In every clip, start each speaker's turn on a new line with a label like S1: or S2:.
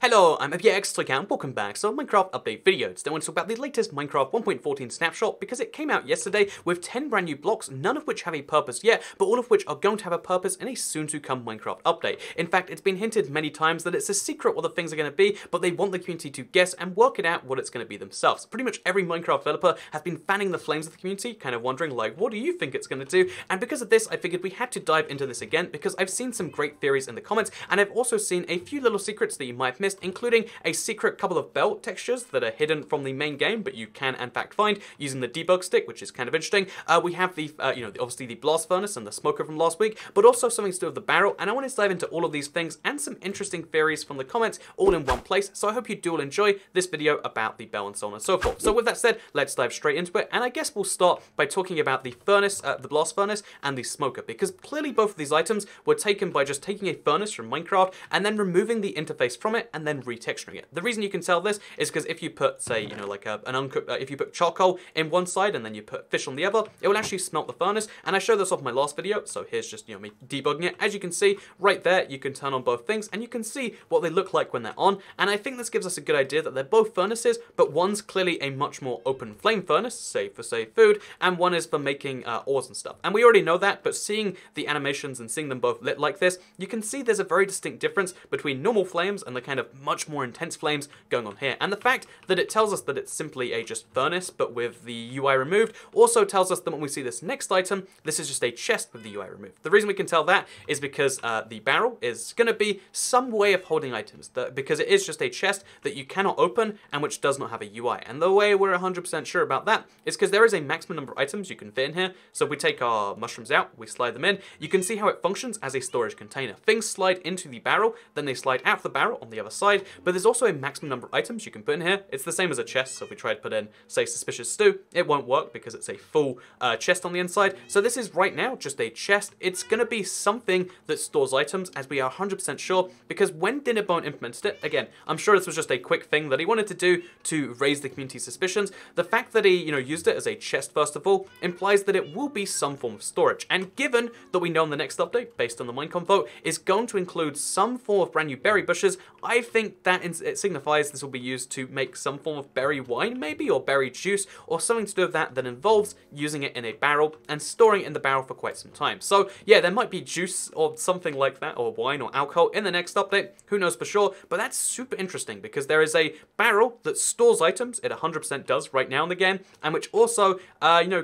S1: Hello, I'm Elgato and welcome back to a Minecraft update video. Today I want to talk about the latest Minecraft 1.14 snapshot because it came out yesterday with 10 brand new blocks, none of which have a purpose yet, but all of which are going to have a purpose in a soon-to-come Minecraft update. In fact, it's been hinted many times that it's a secret what the things are going to be, but they want the community to guess and work it out what it's going to be themselves. Pretty much every Minecraft developer has been fanning the flames of the community, kind of wondering like, what do you think it's going to do? And because of this, I figured we had to dive into this again because I've seen some great theories in the comments, and I've also seen a few little secrets that you might have missed, including a secret couple of belt textures that are hidden from the main game, but you can in fact find using the debug stick, which is kind of interesting. We have the, obviously the blast furnace and the smoker from last week, but also something to do with the barrel, and I want to dive into all of these things and some interesting theories from the comments all in one place, so I hope you do all enjoy this video about the bell and so on and so forth. So with that said, let's dive straight into it, and I guess we'll start by talking about the furnace, the blast furnace, and the smoker, because clearly both of these items were taken by just taking a furnace from Minecraft and then removing the interface from it and then retexturing it. The reason you can tell this is because if you put, say, like an uncooked, if you put charcoal in one side and then you put fish on the other, it will actually smelt the furnace. And I showed this off my last video, so here's just, me debugging it. As you can see, right there, you can turn on both things and you can see what they look like when they're on. And I think this gives us a good idea that they're both furnaces, but one's clearly a much more open flame furnace, say for, food, and one is for making ores and stuff. And we already know that, but seeing the animations and seeing them both lit like this, you can see there's a very distinct difference between normal flames and the kind of much more intense flames going on here. And the fact that it tells us that it's simply a just furnace but with the UI removed also tells us that when we see this next item, this is just a chest with the UI removed. The reason we can tell that is because the barrel is going to be some way of holding items, because it is just a chest that you cannot open and which does not have a UI. And the way we're 100% sure about that is because there is a maximum number of items you can fit in here. So if we take our mushrooms out, we slide them in, you can see how it functions as a storage container. Things slide into the barrel, then they slide out of the barrel on the other side, but there's also a maximum number of items you can put in here. It's the same as a chest, so if we try to put in, say, suspicious stew, it won't work because it's a full chest on the inside. So this is right now just a chest. It's going to be something that stores items, as we are 100% sure, because when Dinnerbone implemented it, again, I'm sure this was just a quick thing that he wanted to do to raise the community's suspicions. The fact that he, used it as a chest first of all, implies that it will be some form of storage. And given that we know in the next update, based on the Minecon vote, is going to include some form of brand new berry bushes, I think that it signifies this will be used to make some form of berry wine maybe, or berry juice, or something to do with that involves using it in a barrel and storing it in the barrel for quite some time. So yeah, there might be juice or something like that, or wine or alcohol in the next update, who knows for sure, but that's super interesting because there is a barrel that stores items, it 100% does right now in the game, and which also,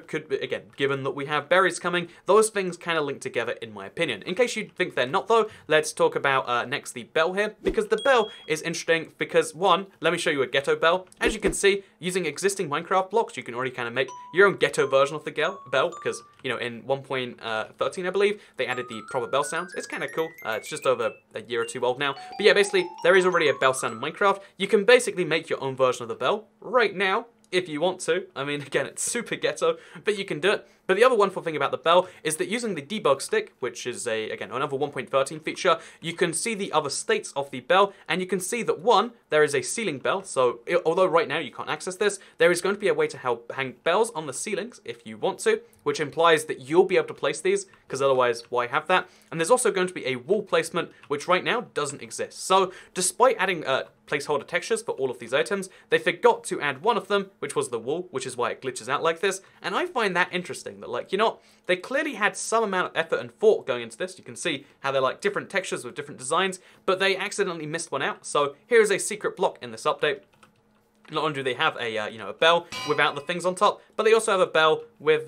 S1: could, again, given that we have berries coming, those things kind of link together in my opinion. In case you think they're not though, let's talk about next the bell here, because the bell is interesting because one, let me show you a ghetto bell. As you can see, using existing Minecraft blocks, you can already kind of make your own ghetto version of the bell, because, in 1.13, I believe, they added the proper bell sounds. It's kind of cool. It's just over a year or two old now. But yeah, basically, there is already a bell sound in Minecraft. You can basically make your own version of the bell right now, if you want to. I mean, again, it's super ghetto, but you can do it. But the other wonderful thing about the bell is that using the debug stick, which is again, another 1.13 feature, you can see the other states of the bell, and you can see that one, there is a ceiling bell. So although right now you can't access this, there is going to be a way to hang bells on the ceilings if you want to, which implies that you'll be able to place these, because otherwise, why have that? And there's also going to be a wall placement, which right now doesn't exist. So despite adding placeholder textures for all of these items, they forgot to add one of them, which was the wall, which is why it glitches out like this. And I find that interesting, that like, they clearly had some amount of effort and thought going into this. You can see how they're like different textures with different designs, but they accidentally missed one out. So here is a secret block in this update. Not only do they have a bell without the things on top, but they also have a bell with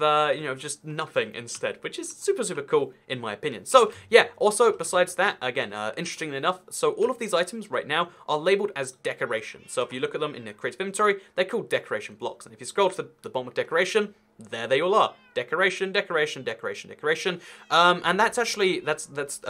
S1: just nothing instead, which is super, super cool in my opinion. So yeah, also besides that, again, interestingly enough, so all of these items right now are labeled as decoration. So if you look at them in the creative inventory, they're called decoration blocks. And if you scroll to the bottom of decoration, there they all are. Decoration, decoration, decoration, decoration. And that's actually, that's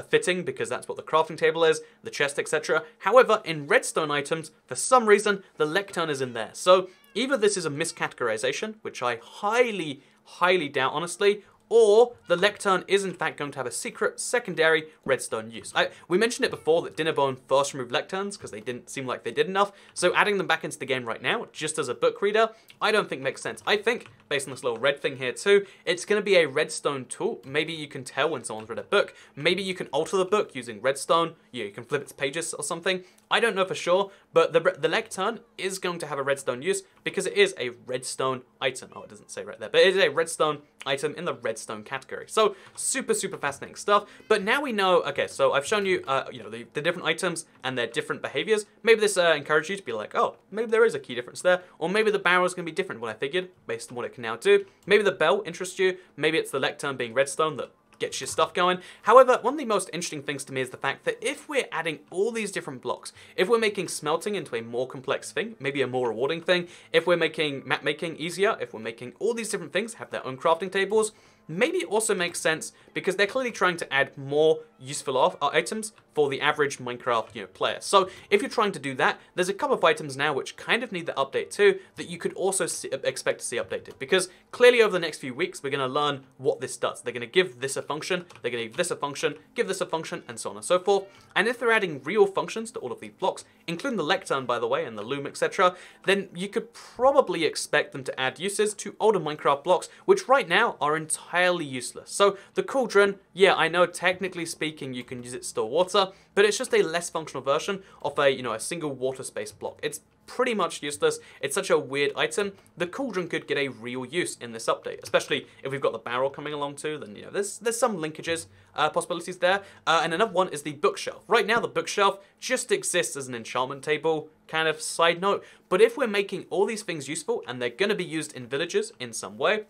S1: fitting because that's what the crafting table is, the chest, etc. However, in redstone items, for some reason, the lectern is in there. So either this is a miscategorization, which I highly, highly doubt, honestly, or the lectern is in fact going to have a secret secondary redstone use. We mentioned it before that Dinnerbone first removed lecterns because they didn't seem like they did enough, so adding them back into the game right now, just as a book reader, I don't think makes sense. I think, based on this little red thing here too, it's going to be a redstone tool. Maybe you can tell when someone's read a book. Maybe you can alter the book using redstone. You can flip its pages or something. I don't know for sure, but the lectern is going to have a redstone use because it is a redstone item. Oh, it doesn't say right there, but it is a redstone item in the redstone category. So super, super fascinating stuff. But now we know, okay, so I've shown you, you know, the different items and their different behaviors. Maybe this encouraged you to be like, oh, maybe there is a key difference there. Or maybe the barrel is going to be different than what I figured based on what it can now do. Maybe the bell interests you. Maybe it's the lectern being redstone that gets your stuff going. However, one of the most interesting things to me is the fact that if we're adding all these different blocks, if we're making smelting into a more complex thing, maybe a more rewarding thing, if we're making map making easier, if we're making all these different things have their own crafting tables, maybe it also makes sense because they're clearly trying to add more useful items for the average Minecraft player. So if you're trying to do that, there's a couple of items now which kind of need the update too that you could also expect to see updated, because clearly over the next few weeks we're going to learn what this does. They're going to give this a function, they're going to give this a function, give this a function, and so on and so forth. And if they're adding real functions to all of these blocks, including the lectern by the way, and the loom, etc., then you could probably expect them to add uses to older Minecraft blocks, which right now are entirely useless. So the cauldron, yeah, I know technically speaking you can use it to store water, but it's just a less functional version of a single water space block. It's pretty much useless. It's such a weird item. The cauldron could get a real use in this update, especially if we've got the barrel coming along too. Then there's some linkages, possibilities there. And another one is the bookshelf. Right now the bookshelf just exists as an enchantment table kind of side note, but if we're making all these things useful and they're going to be used in villages in some way,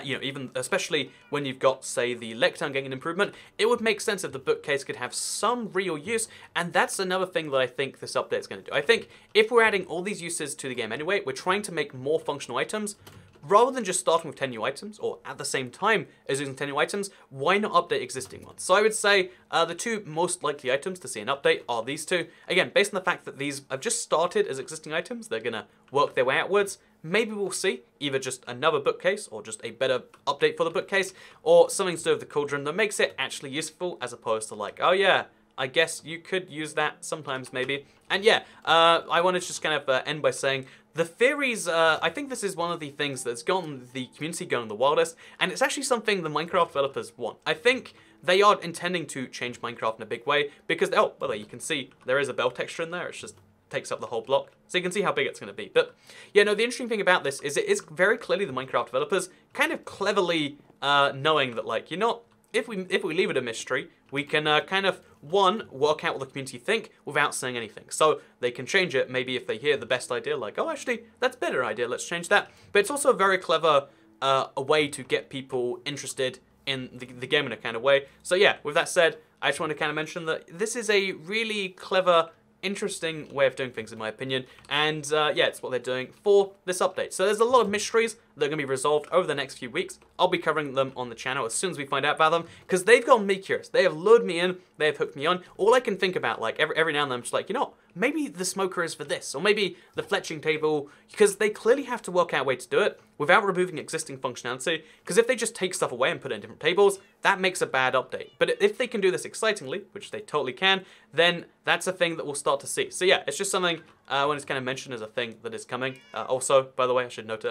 S1: even especially when you've got, say, the lectern getting an improvement, it would make sense if the bookcase could have some real use, and that's another thing that I think this update is going to do. I think if we're adding all these uses to the game anyway, we're trying to make more functional items. Rather than just starting with 10 new items, or at the same time as using 10 new items, why not update existing ones? So I would say the two most likely items to see an update are these two. Again, based on the fact that these have just started as existing items, they're going to work their way outwards. Maybe we'll see either just another bookcase or just a better update for the bookcase, or something to do with the cauldron that makes it actually useful as opposed to like, oh yeah, I guess you could use that sometimes maybe. And yeah, I want to just kind of end by saying the theories, I think this is one of the things that's gotten the community going the wildest, and it's actually something the Minecraft developers want. I think they are intending to change Minecraft in a big way because, oh, by the way, you can see there is a bell texture in there. It's just takes up the whole block, so you can see how big it's going to be. But yeah, no, the interesting thing about this is it is very clearly the Minecraft developers kind of cleverly knowing that, like, if we leave it a mystery, we can kind of, one, work out what the community think without saying anything. So they can change it maybe if they hear the best idea, like, oh, actually, that's a better idea, let's change that. But it's also a very clever a way to get people interested in the game in a kind of way. So yeah, with that said, I just want to kind of mention that this is a really clever, interesting way of doing things in my opinion, and yeah, it's what they're doing for this update. So there's a lot of mysteries that are going to be resolved over the next few weeks. I'll be covering them on the channel as soon as we find out about them, because they've gotten me curious. They have lured me in, they have hooked me on. All I can think about, like, every now and then I'm just like, maybe the smoker is for this, or maybe the fletching table, because they clearly have to work out a way to do it without removing existing functionality, because if they just take stuff away and put it in different tables, that makes a bad update. But if they can do this excitingly, which they totally can, then that's a thing that we'll start to see. So yeah, it's just something when it's kind of mentioned as a thing that is coming. Also, by the way, I should note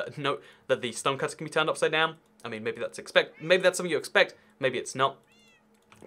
S1: that the stone cutter can be turned upside down. I mean, maybe that's something you expect, maybe it's not.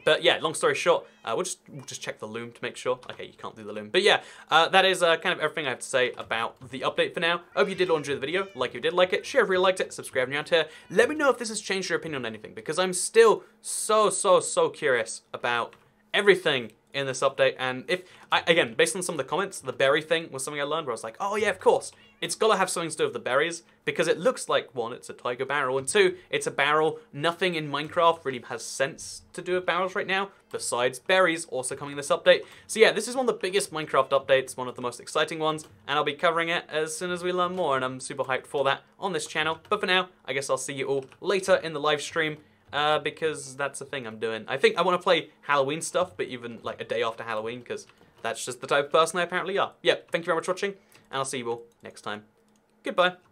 S1: But yeah, long story short, we'll just check the loom to make sure. Okay, you can't do the loom. But yeah, that is kind of everything I have to say about the update for now. I hope you did all enjoy the video. Like if you did like it, share if you liked it, subscribe if you're out here. Let me know if this has changed your opinion on anything, because I'm still so curious about everything in this update. And again, based on some of the comments, the berry thing was something I learned where I was like, oh yeah, of course. It's got to have something to do with the berries, because it looks like, one, it's a tiger barrel, and two, it's a barrel. Nothing in Minecraft really has sense to do with barrels right now, besides berries also coming in this update. So yeah, this is one of the biggest Minecraft updates, one of the most exciting ones, and I'll be covering it as soon as we learn more, and I'm super hyped for that on this channel. But for now, I guess I'll see you all later in the live stream, because that's the thing I'm doing. I think I want to play Halloween stuff, but even like a day after Halloween, because that's just the type of person I apparently are. Yeah, thank you very much for watching, and I'll see you all next time. Goodbye.